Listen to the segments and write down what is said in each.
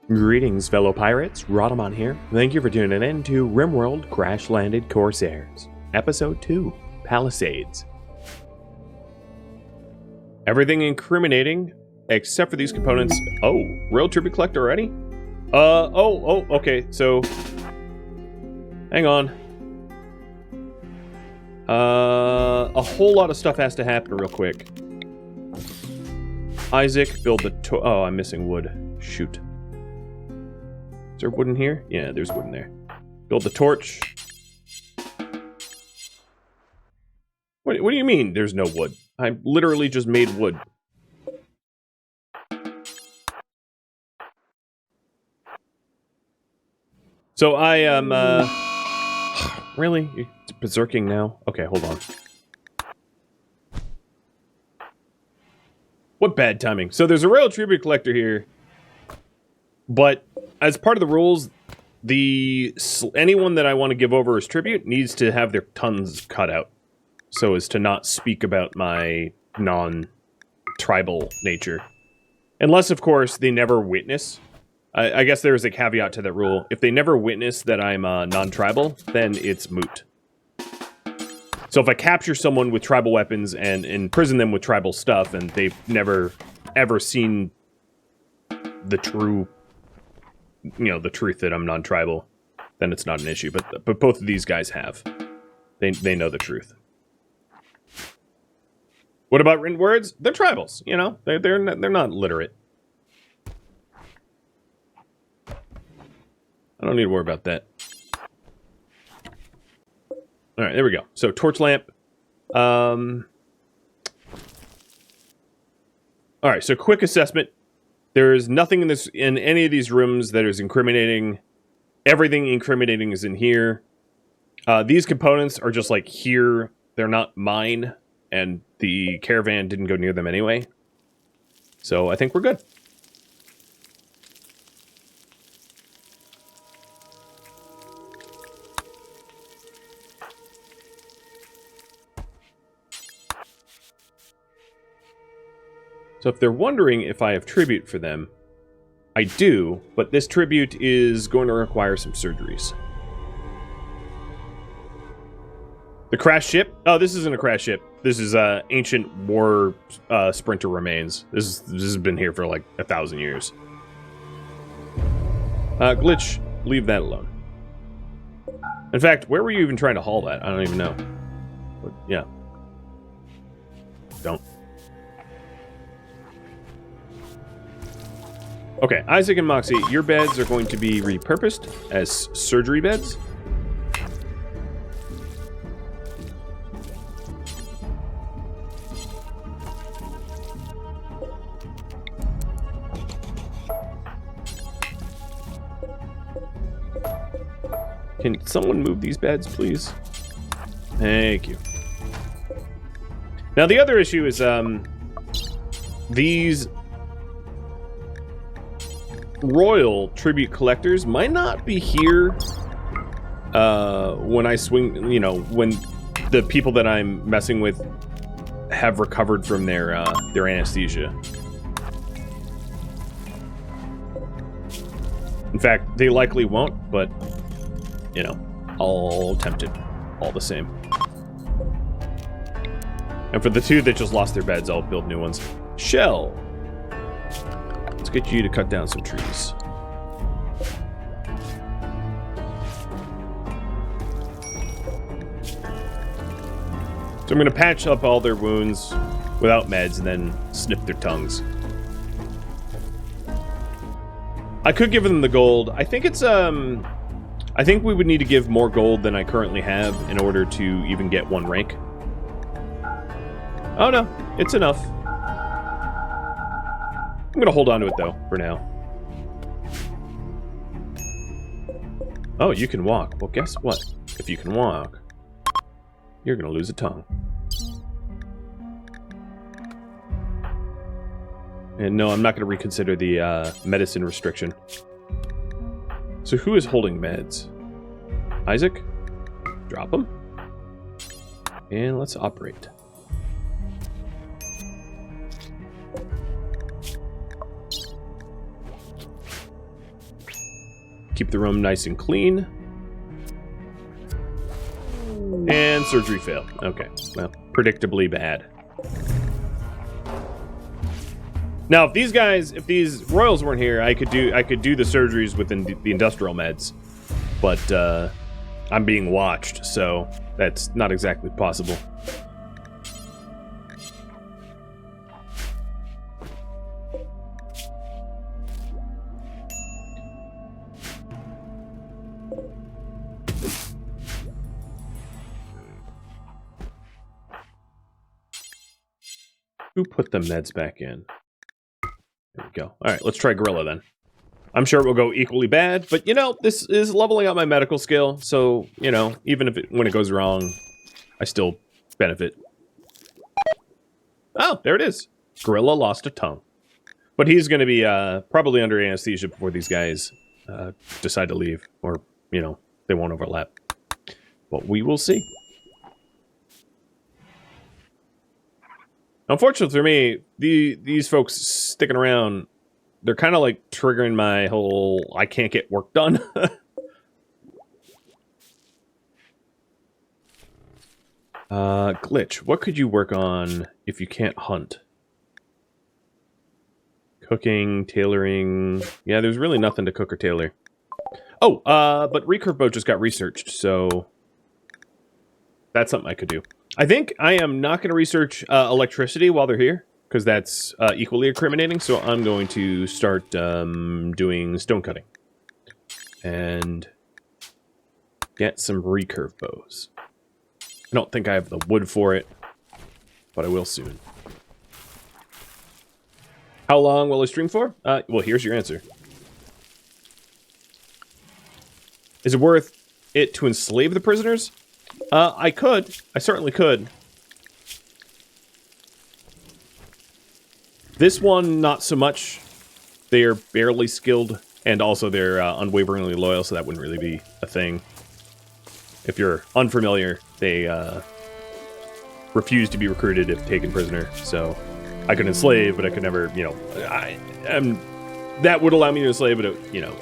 Greetings, fellow pirates. Rhadamant here. Thank you for tuning in to RimWorld Crashlanded Corsairs, Episode 2, Palisades. Everything incriminating, except for these components. Oh, Royal Tribute Collector already? Okay, so... hang on. A whole lot of stuff has to happen real quick. Isaac, build the oh, I'm missing wood. Shoot. Is there wood in here? Yeah, there's wood in there. Build the torch. What do you mean there's no wood? I literally just made wood. So I am, really? You're berserking now? Okay, hold on. What bad timing. So there's a Royal Tribute Collector here, but as part of the rules, anyone that I want to give over as tribute needs to have their tongues cut out, so as to not speak about my non-tribal nature. Unless, of course, they never witness. I guess there is a caveat to that rule. If they never witness that I'm non-tribal, then it's moot. So if I capture someone with tribal weapons and imprison them with tribal stuff, and they've never, ever seen the true, the truth that I'm non-tribal, then it's not an issue. But both of these guys have. They know the truth. What about written words? They're tribals, They're not literate. I don't need to worry about that. Alright, there we go. So, torch lamp. Alright, so quick assessment. There's nothing in any of these rooms that is incriminating. Everything incriminating is in here. These components are just like here. They're not mine, and the caravan didn't go near them anyway. So, I think we're good. So if they're wondering if I have tribute for them, I do, but this tribute is going to require some surgeries. The crash ship? Oh, this isn't a crash ship. This is ancient war sprinter remains. This has been here for like 1,000 years. Glitch, leave that alone. In fact, where were you even trying to haul that? I don't even know. But yeah. Don't. Okay, Isaac and Moxie, your beds are going to be repurposed as surgery beds. Can someone move these beds, please? Thank you. Now, the other issue is, these Royal Tribute Collectors might not be here when I swing, when the people that I'm messing with have recovered from their anesthesia. In fact, they likely won't, but, I'll attempt it all the same. And for the two that just lost their beds, I'll build new ones. Shell! Let's get you to cut down some trees. So I'm going to patch up all their wounds without meds and then snip their tongues. I could give them the gold. I think it's, I think we would need to give more gold than I currently have in order to even get one rank. Oh no, it's enough. I'm gonna hold on to it, though, for now. Oh, you can walk. Well, guess what? If you can walk, you're gonna lose a tongue. And no, I'm not gonna reconsider the medicine restriction. So who is holding meds? Isaac? Drop him. And let's operate. Keep the room nice and clean. And surgery failed. Okay, well, predictably bad. Now, if these royals weren't here, I could do the surgeries within the industrial meds, but I'm being watched, so that's not exactly possible. Who put the meds back in? There we go. All right, let's try gorilla then. I'm sure it will go equally bad, but you know, this is leveling up my medical skill, so you know, even if when it goes wrong, I still benefit. Oh, there it is. Gorilla lost a tongue, but he's going to be probably under anesthesia before these guys decide to leave, or you know, they won't overlap. But we will see. Unfortunately for me, these folks sticking around, they're kind of like triggering my whole I can't get work done. Glitch. What could you work on if you can't hunt? Cooking, tailoring. Yeah, there's really nothing to cook or tailor. Oh, but recurve boat just got researched, so that's something I could do. I think I am not going to research electricity while they're here, because that's equally incriminating, so I'm going to start doing stone cutting. And get some recurve bows. I don't think I have the wood for it, but I will soon. How long will I stream for? Well, here's your answer. Is it worth it to enslave the prisoners? I could. I certainly could. This one, not so much. They are barely skilled, and also they're unwaveringly loyal, so that wouldn't really be a thing. If you're unfamiliar, they refuse to be recruited if taken prisoner, so I could enslave, but I could never, you know, that would allow me to enslave, but, it, you know.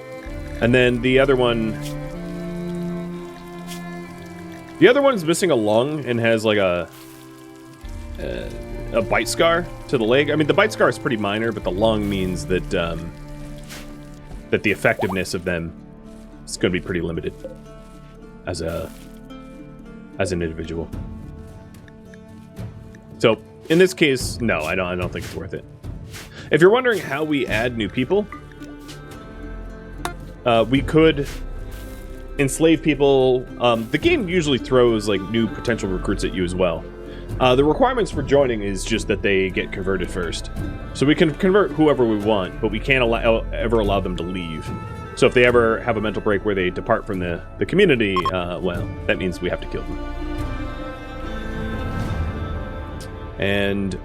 And then the other one... The other one's missing a lung and has like a bite scar to the leg. I mean, the bite scar is pretty minor, but the lung means that that the effectiveness of them is going to be pretty limited as an individual. So in this case, no, I don't think it's worth it. If you're wondering how we add new people, we could enslave people. The game usually throws like new potential recruits at you as well. The requirements for joining is just that they get converted first. So we can convert whoever we want, but we can't ever allow them to leave. So if they ever have a mental break where they depart from the community, well, that means we have to kill them. And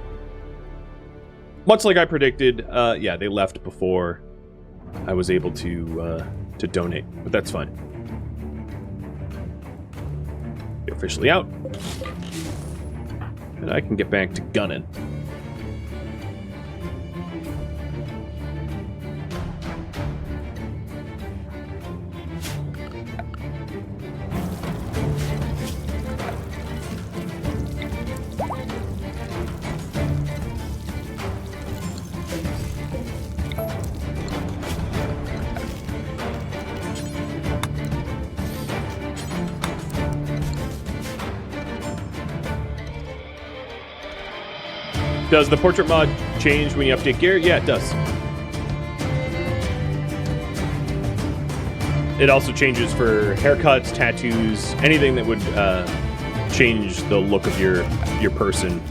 much like I predicted, yeah, they left before I was able to donate, but that's fine. Officially out, and I can get back to gunning. Does the portrait mod change when you update gear? Yeah, it does. It also changes for haircuts, tattoos, anything that would change the look of your person.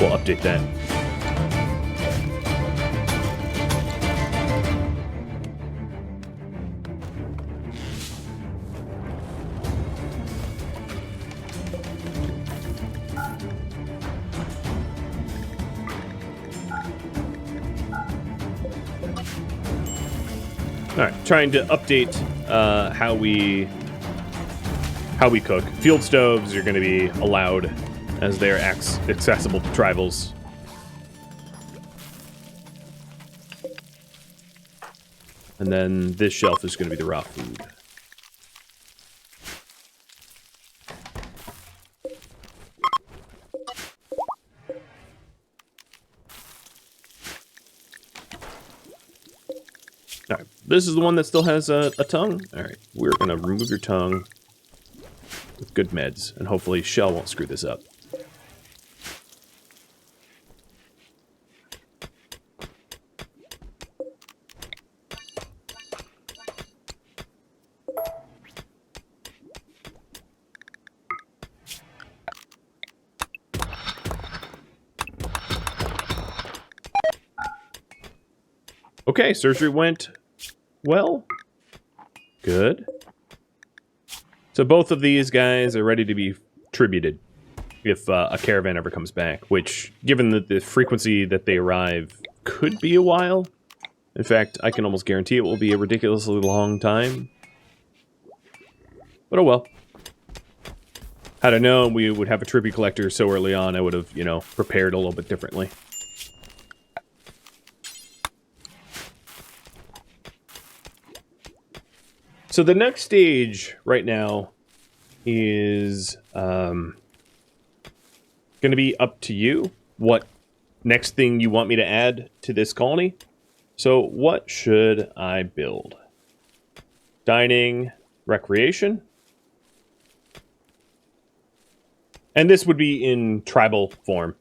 We'll update that. Alright, trying to update how we cook. Field stoves are going to be allowed as they are accessible to tribals. And then this shelf is going to be the raw food. Alright, this is the one that still has a tongue. Alright, we're going to remove your tongue with good meds, and hopefully Shell won't screw this up. Okay, surgery went well. Good. So both of these guys are ready to be tributed if a caravan ever comes back, which, given that the frequency that they arrive, could be a while. In fact, I can almost guarantee it will be a ridiculously long time. But oh well. Had I known we would have a tribute collector so early on, I would have, you know, prepared a little bit differently. So the next stage right now is going to be up to you. What next thing you want me to add to this colony? So what should I build? Dining, recreation. And this would be in tribal form.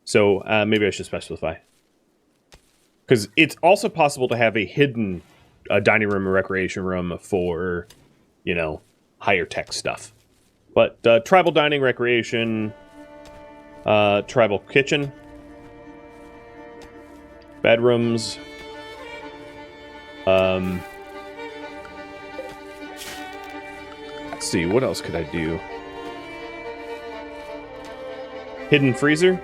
So maybe I should specify. Because it's also possible to have a hidden dining room or recreation room for, you know, higher tech stuff. But tribal dining, recreation, tribal kitchen, bedrooms, let's see, what else could I do? Hidden freezer.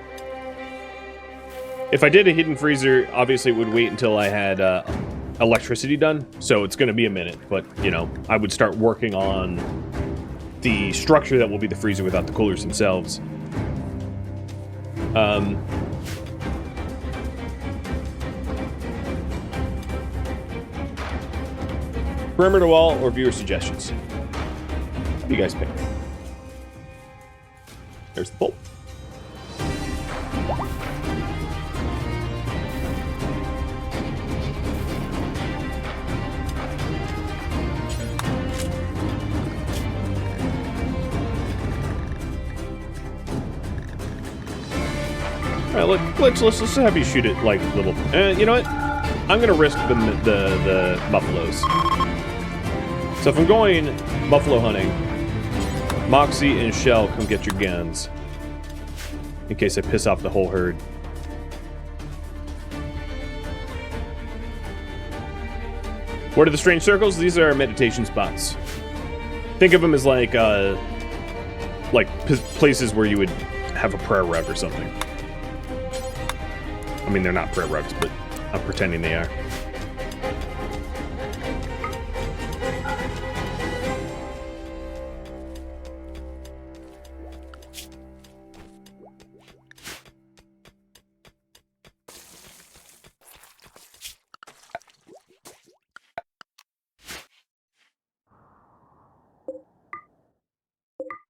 If I did a hidden freezer, obviously it would wait until I had electricity done, so it's going to be a minute, but, you know, I would start working on the structure that will be the freezer without the coolers themselves. Perimeter wall or viewer suggestions? What do you guys pick? There's the bolt. Alright, let's have you shoot it like little. You know what? I'm gonna risk the buffaloes. So if I'm going buffalo hunting, Moxie and Shell, come get your guns in case I piss off the whole herd. What are the strange circles? These are meditation spots. Think of them as like places where you would have a prayer rug or something. I mean, they're not prayer rugs, but I'm pretending they are.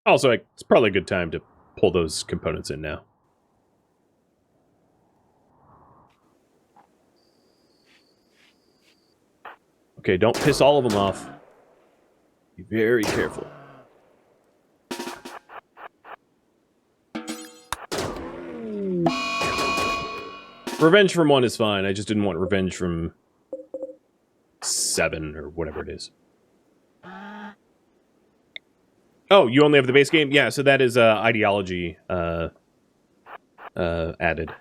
Also, it's probably a good time to pull those components in now. Okay, don't piss all of them off. Be very careful. Revenge from 1 is fine. I just didn't want revenge from 7 or whatever it is. Oh, you only have the base game? Yeah, so that is ideology added.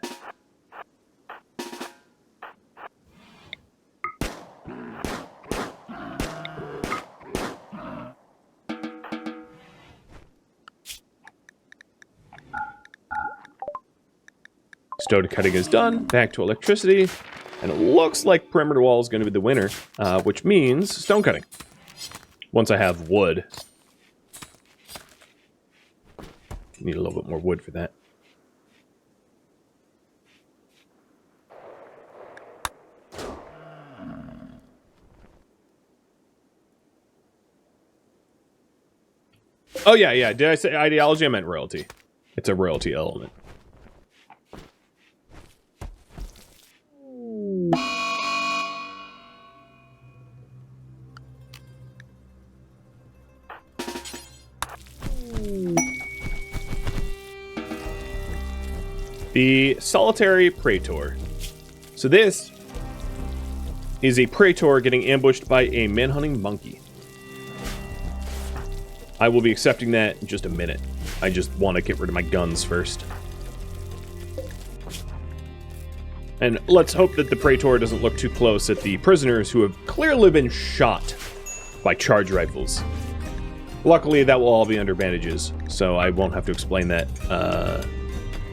Stone cutting is done. Back to electricity. And it looks like perimeter wall is going to be the winner, which means stone cutting. Once I have wood. Need a little bit more wood for that. Oh, yeah, yeah. Did I say ideology? I meant royalty. It's a royalty element. The Solitary Praetor. So this is a Praetor getting ambushed by a manhunting monkey. I will be accepting that in just a minute. I just want to get rid of my guns first. And let's hope that the Praetor doesn't look too close at the prisoners who have clearly been shot by charge rifles. Luckily, that will all be under bandages, so I won't have to explain that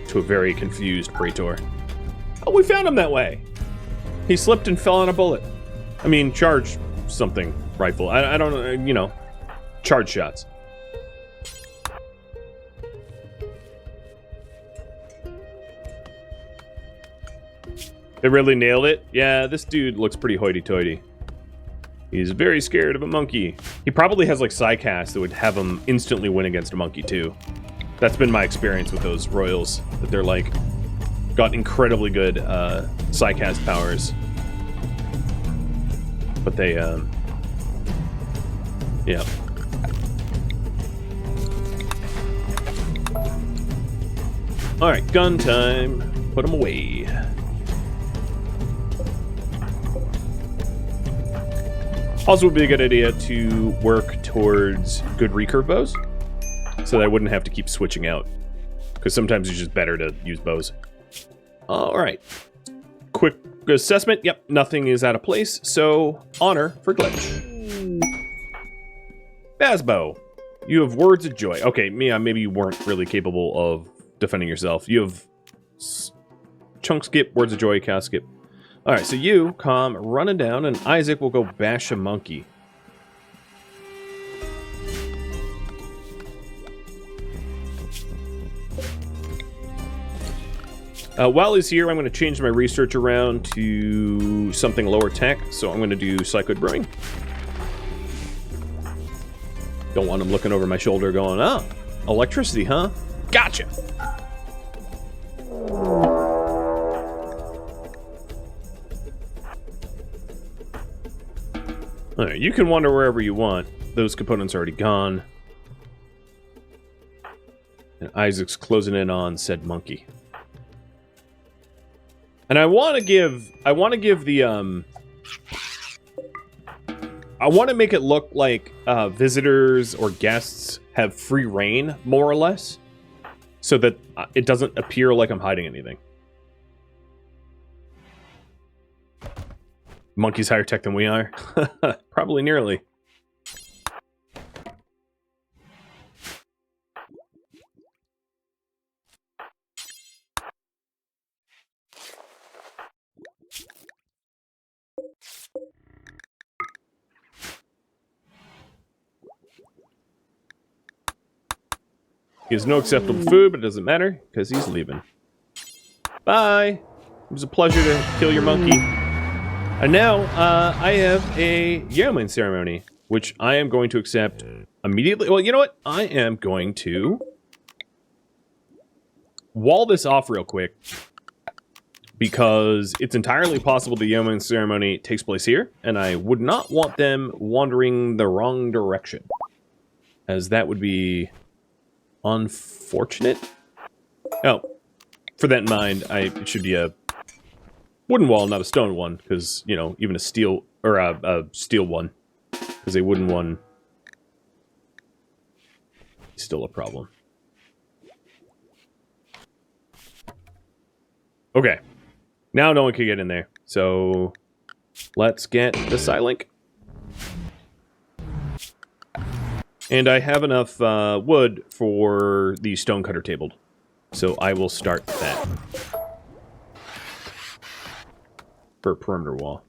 to a very confused Praetor. Oh, we found him that way. He slipped and fell on a bullet. I mean, charge something rifle. I don't know, you know, charge shots. They really nailed it? Yeah, this dude looks pretty hoity-toity. He's very scared of a monkey. He probably has, like, Sci Caster that would have him instantly win against a monkey, too. That's been my experience with those royals. That they're, like, got incredibly good Sci Caster powers. But they, yeah. Alright, gun time. Put them away. Also, would be a good idea to work towards good recurve bows, so that I wouldn't have to keep switching out. Because sometimes it's just better to use bows. Alright. Quick assessment. Yep, nothing is out of place, so honor for glitch. Basbo, you have words of joy. Okay, Mia, maybe you weren't really capable of defending yourself. You have chunk skip, words of joy, cast skip. Alright, so you come running down, and Isaac will go bash a monkey. While he's here, I'm going to change my research around to something lower tech, so I'm going to do Cycloid Brewing. Don't want him looking over my shoulder going, oh, electricity, huh? Gotcha! Alright, you can wander wherever you want. Those components are already gone. And Isaac's closing in on said monkey. And I want to give the, I want to make it look like visitors or guests have free reign, more or less, so that it doesn't appear like I'm hiding anything. Monkey's higher tech than we are? Probably nearly. He has no acceptable food, but it doesn't matter, because he's leaving. Bye! It was a pleasure to kill your monkey. And now, I have a Yeoman Ceremony, which I am going to accept immediately. Well, you know what? I am going to wall this off real quick, because it's entirely possible the Yeoman Ceremony takes place here, and I would not want them wandering the wrong direction, as that would be unfortunate. Oh, for that in mind, it should be a wooden wall, not a stone one, because, you know, even a steel, or a steel one, because a wooden one is still a problem. Okay, now no one can get in there, so let's get the Psylink. And I have enough wood for the stonecutter table, so I will start that for a perimeter wall.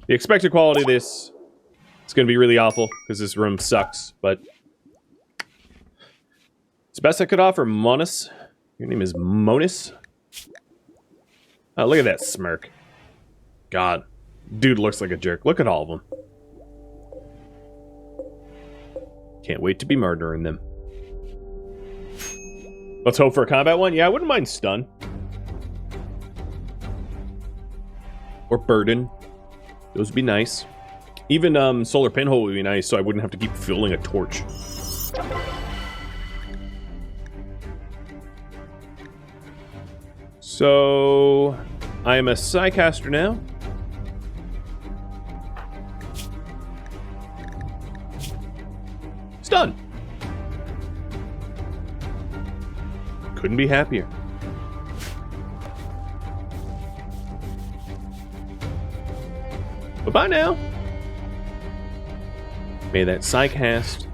The expected quality of this is going to be really awful, because this room sucks, but it's the best I could offer, Monas. Your name is Monis? Oh, look at that smirk. God. Dude looks like a jerk. Look at all of them. Can't wait to be murdering them. Let's hope for a combat one. Yeah, I wouldn't mind stun. Or burden. Those would be nice. Even solar pinhole would be nice, so I wouldn't have to keep fueling a torch. So, I am a Sci Caster now. It's done. Couldn't be happier. Bye-bye now. May that Sci Cast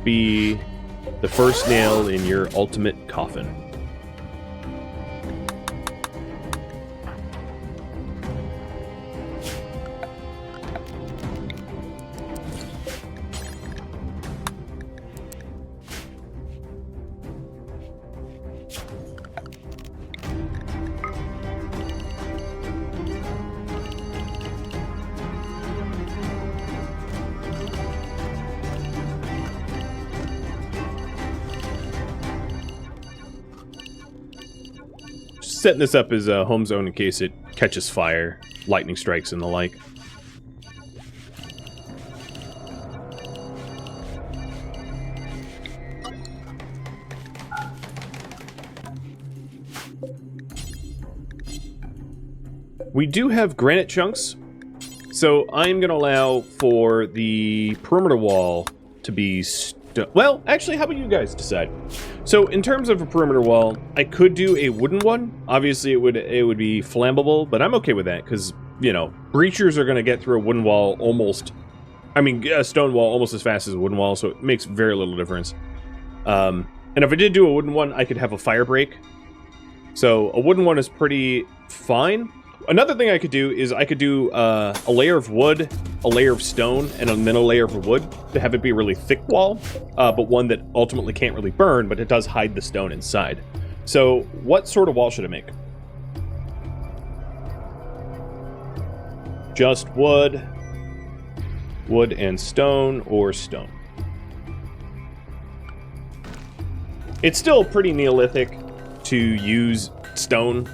be the first nail in your ultimate coffin. Setting this up as a home zone in case it catches fire, lightning strikes, and the like. We do have granite chunks, so I'm going to allow for the perimeter wall to be... Well, actually, how about you guys decide? So, in terms of a perimeter wall, I could do a wooden one. Obviously, it would be flammable, but I'm okay with that, because, you know, breachers are going to get through a wooden wall almost... I mean, a stone wall almost as fast as a wooden wall, so it makes very little difference. And if I did do a wooden one, I could have a fire break. So, a wooden one is pretty fine. Another thing I could do is I could do a layer of wood, a layer of stone, and then a layer of wood to have it be a really thick wall, but one that ultimately can't really burn, but it does hide the stone inside. So what sort of wall should I make? Just wood, wood and stone, or stone. It's still pretty Neolithic to use stone.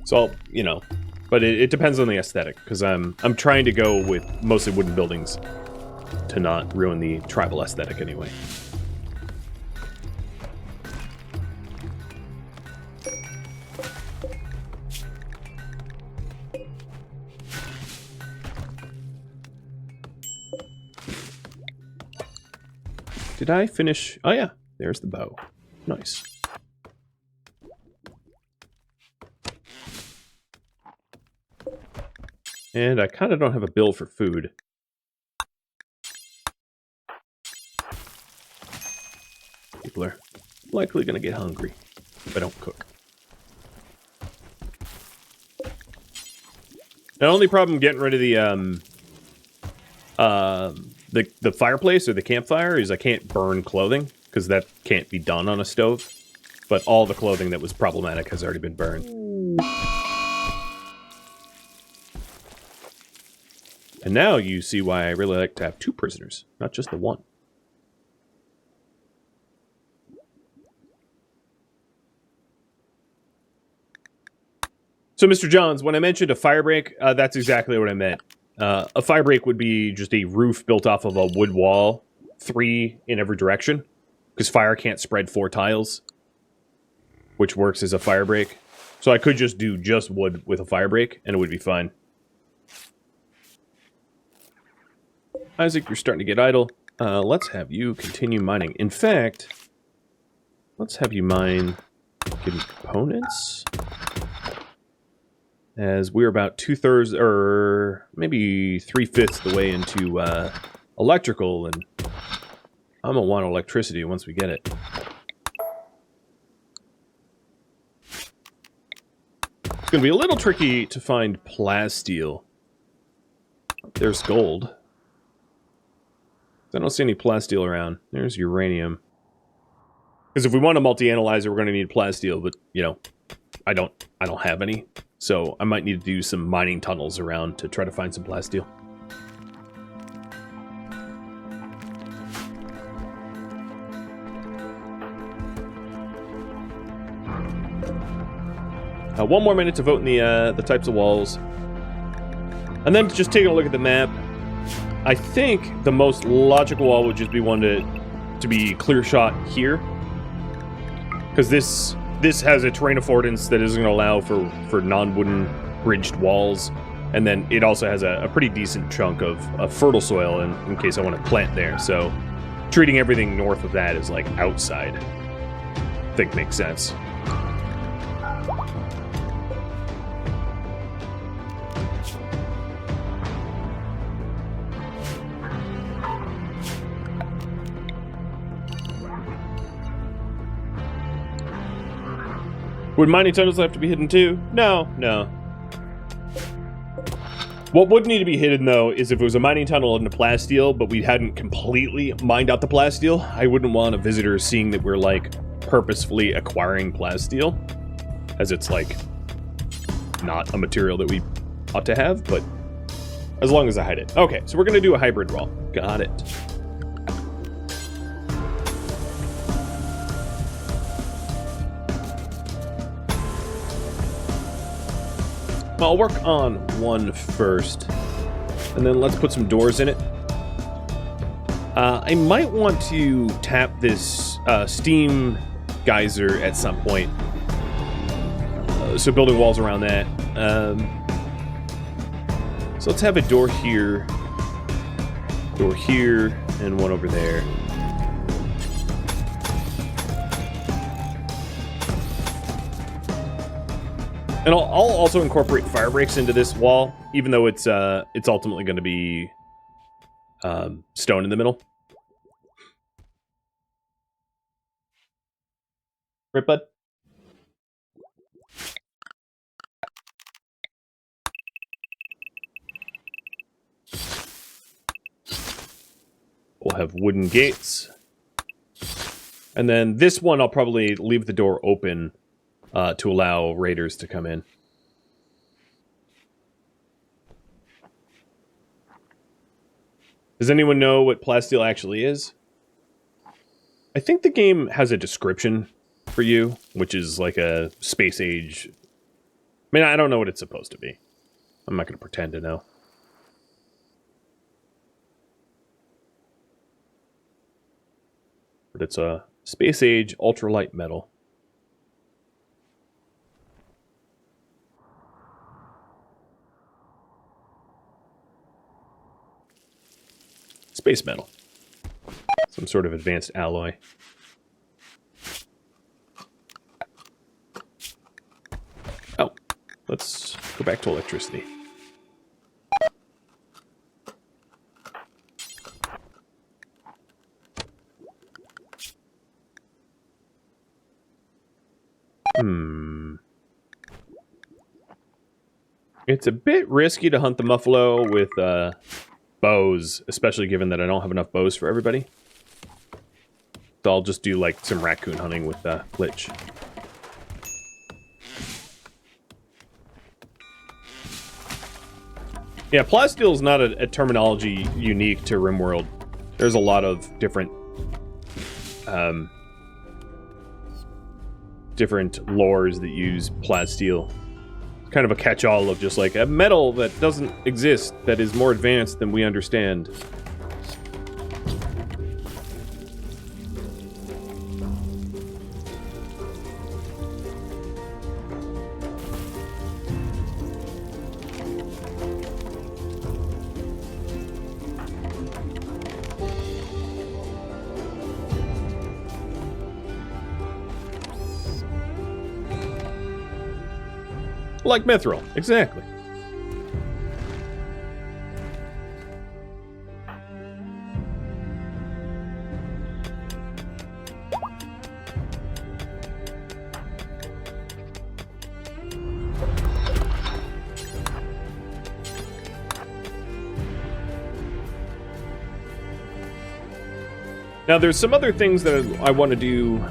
So, you know, but it depends on the aesthetic, because I'm trying to go with mostly wooden buildings to not ruin the tribal aesthetic anyway. Did I finish? Oh yeah, there's the bow. Nice. And I kind of don't have a bill for food. People are likely going to get hungry if I don't cook. The only problem getting rid of the fireplace or the campfire is I can't burn clothing, because that can't be done on a stove. But all the clothing that was problematic has already been burned. And now you see why I really like to have 2 prisoners, not just the 1. So, Mr. Johns, when I mentioned a fire break, that's exactly what I meant. A fire break would be just a roof built off of a wood wall, 3 in every direction, because fire can't spread 4 tiles, which works as a fire break. So I could just do just wood with a fire break, and it would be fine. Isaac, you're starting to get idle. Let's have you continue mining. In fact, let's have you mine components. As we're about 2/3, or maybe 3/5 the way into electrical, and I'm gonna want electricity once we get it. It's gonna be a little tricky to find plasteel. There's gold. I don't see any plasteel around. There's uranium. Because if we want a multi-analyzer, we're going to need plasteel, but, you know, I don't have any. So I might need to do some mining tunnels around to try to find some plasteel. One more minute to vote in the types of walls. And then just taking a look at the map, I think the most logical wall would just be one to be clear shot here. Because this has a terrain affordance that isn't going to allow for non-wooden bridged walls. And then it also has a pretty decent chunk of fertile soil in case I want to plant there. So treating everything north of that as like outside, I think makes sense. Would mining tunnels have to be hidden too? No. What would need to be hidden, though, is if it was a mining tunnel into plasteel, but we hadn't completely mined out the plasteel. I wouldn't want a visitor seeing that we're, like, purposefully acquiring plasteel, as it's, like, not a material that we ought to have, but as long as I hide it. Okay, so we're going to do a hybrid wall. Got it. I'll work on one first, and then let's put some doors in it. I might want to tap this steam geyser at some point, so building walls around that. So let's have a door here, and one over there. And I'll also incorporate fire breaks into this wall, even though it's ultimately going to be stone in the middle. Right, bud? We'll have wooden gates. And then this one, I'll probably leave the door open to allow raiders to come in. Does anyone know what plasteel actually is? I think the game has a description for you, which is like a space age. I mean, I don't know what it's supposed to be. I'm not going to pretend to know. But it's a space age ultralight metal. Space metal. Some sort of advanced alloy. Oh, let's go back to electricity. It's a bit risky to hunt the muffalo with bows, especially given that I don't have enough bows for everybody. So I'll just do like some raccoon hunting with Glitch. Yeah, plasteel is not a terminology unique to RimWorld. There's a lot of different lores that use plasteel. Kind of a catch-all of just like a metal that doesn't exist, that is more advanced than we understand. Like mithril, exactly. Now there's some other things that I want to do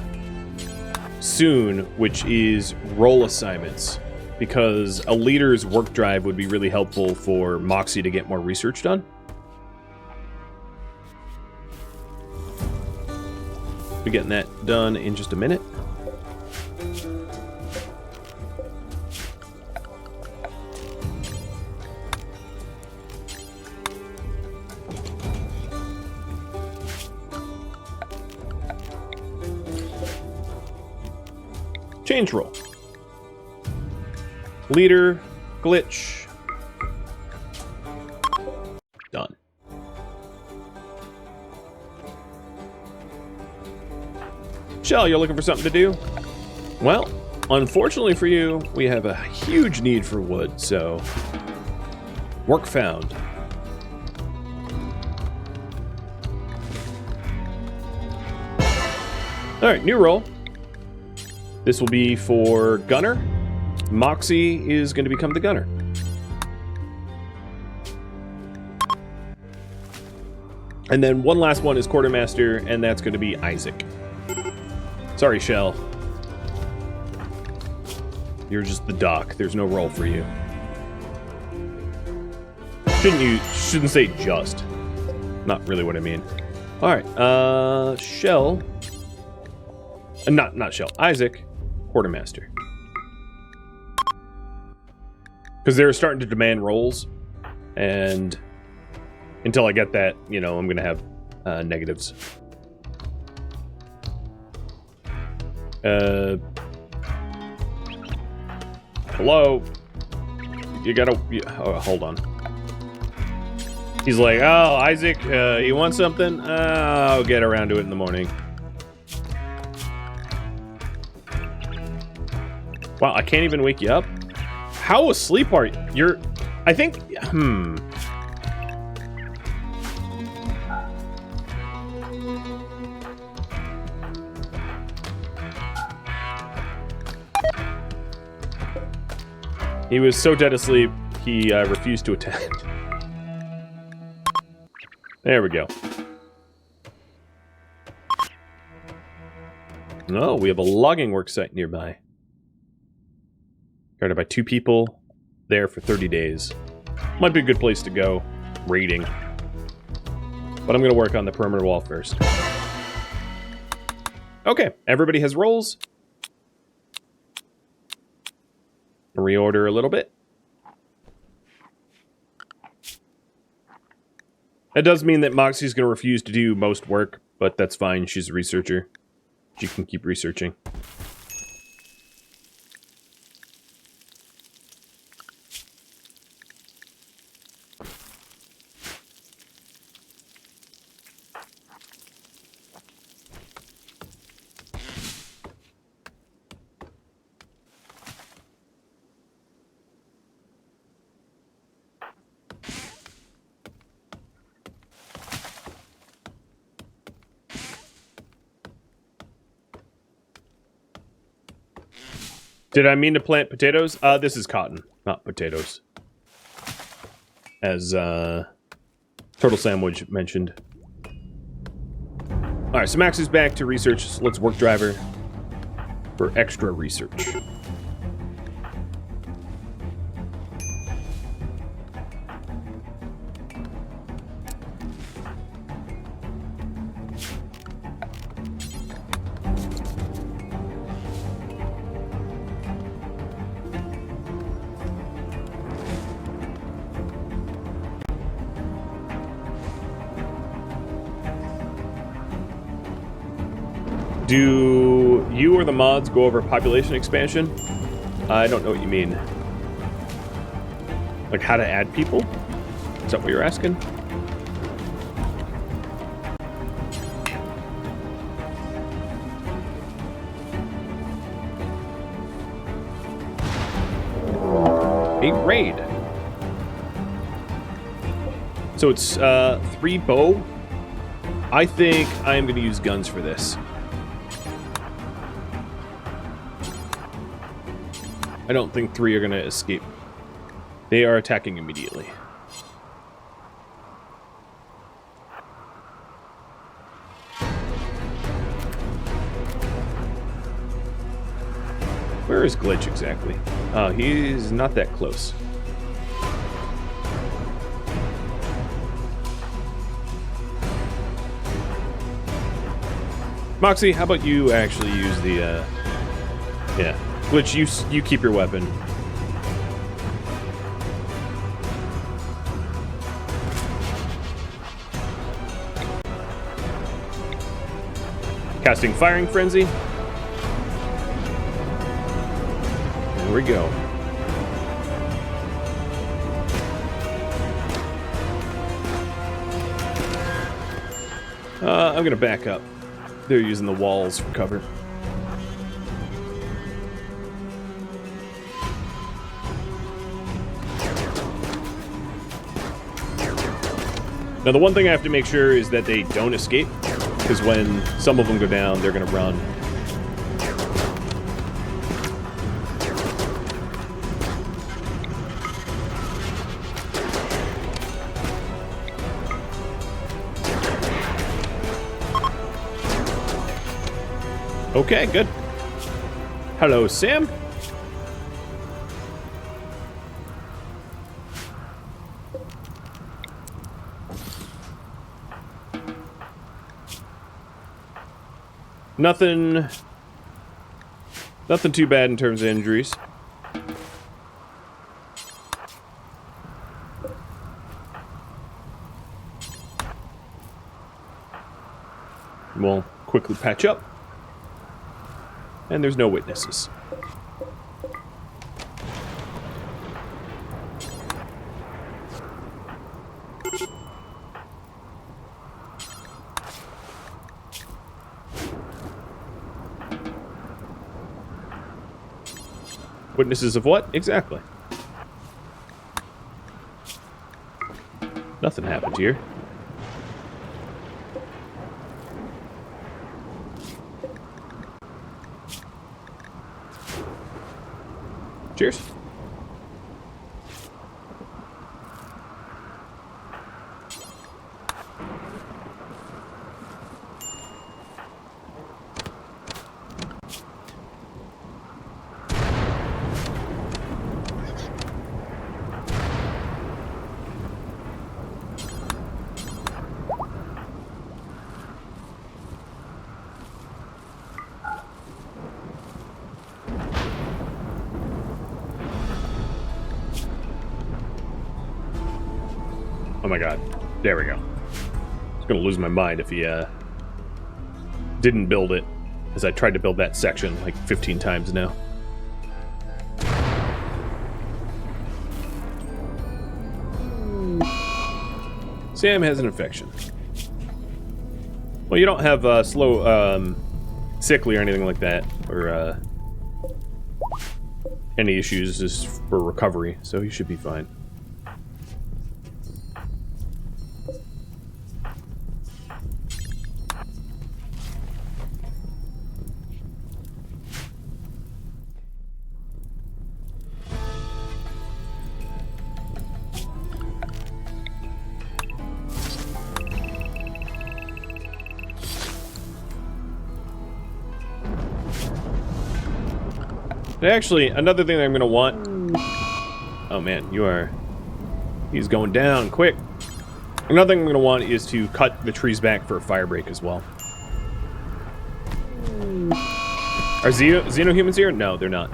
soon, which is role assignments, because a leader's work drive would be really helpful for Moxie to get more research done. Be getting that done in just a minute. Change role. Leader, glitch. Done. Shell, you're looking for something to do? Well, unfortunately for you, we have a huge need for wood, so work found. Alright, new role. This will be for Gunner. Moxie is going to become the Gunner. And then one last one is Quartermaster, and that's going to be Isaac. Sorry, Shell. You're just the doc. There's no role for you. Shouldn't say just. Not really what I mean. Alright, Shell. Not Shell. Isaac. Quartermaster. Because they're starting to demand roles, and until I get that, you know, I'm going to have negatives. Hello? You gotta... Oh, hold on. He's like, oh, Isaac, you want something? I'll get around to it in the morning. Wow, I can't even wake you up? How asleep are you? You're... I think... He was so dead asleep, he refused to attend. There we go. No, we have a logging work site nearby. Guarded by 2 people, there for 30 days. Might be a good place to go, raiding. But I'm going to work on the perimeter wall first. Okay, everybody has roles. Reorder a little bit. That does mean that Moxie's going to refuse to do most work, but that's fine. She's a researcher. She can keep researching. Did I mean to plant potatoes? This is cotton, not potatoes. As, Turtle Sandwich mentioned. Alright, so Max is back to research. So let's work driver for extra research. Do you or the mods go over population expansion? I don't know what you mean. Like how to add people? Is that what you're asking? A raid. So it's 3 bow. I think I am going to use guns for this. I don't think 3 are going to escape. They are attacking immediately. Where is Glitch exactly? Oh, he's not that close. Moxie, how about you actually use the, yeah. Glitch, you keep your weapon. Casting Firing Frenzy. There we go. I'm gonna back up. They're using the walls for cover. Now, the one thing I have to make sure is that they don't escape, because when some of them go down, they're going to run. Okay, good. Hello, Sam. Nothing too bad in terms of injuries. We'll quickly patch up. And there's no witnesses. Witnesses of what? Exactly. Nothing happened here. Cheers. Oh my god. There we go. I was gonna lose my mind if he didn't build it, as I tried to build that section like 15 times now. Sam has an infection. Well, you don't have sickly or anything like that, or any issues just for recovery, so he should be fine. Actually, another thing that I'm going to want... Oh man, he's going down, quick. Another thing I'm going to want is to cut the trees back for a fire break as well. Are xenohumans here? No, they're not.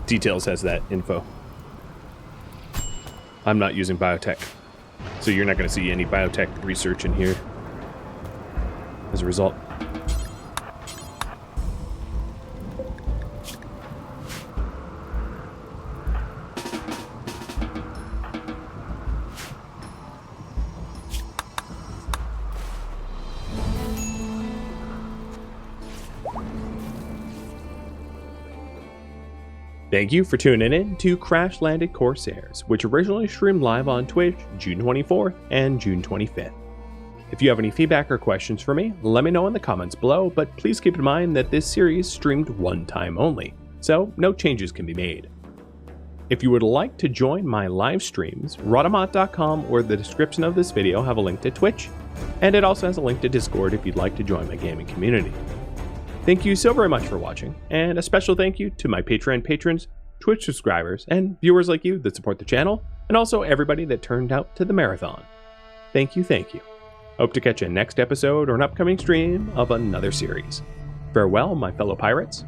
Details has that info. I'm not using biotech, so you're not going to see any biotech research in here as a result. Thank you for tuning in to Crashlanded Corsairs, which originally streamed live on Twitch June 24th and June 25th. If you have any feedback or questions for me, let me know in the comments below, but please keep in mind that this series streamed one time only, so no changes can be made. If you would like to join my live streams, Rhadamant.com or the description of this video have a link to Twitch, and it also has a link to Discord if you'd like to join my gaming community. Thank you so very much for watching, and a special thank you to my Patreon patrons, Twitch subscribers, and viewers like you that support the channel, and also everybody that turned out to the marathon. Thank you, thank you. Hope to catch you next episode or an upcoming stream of another series. Farewell, my fellow pirates.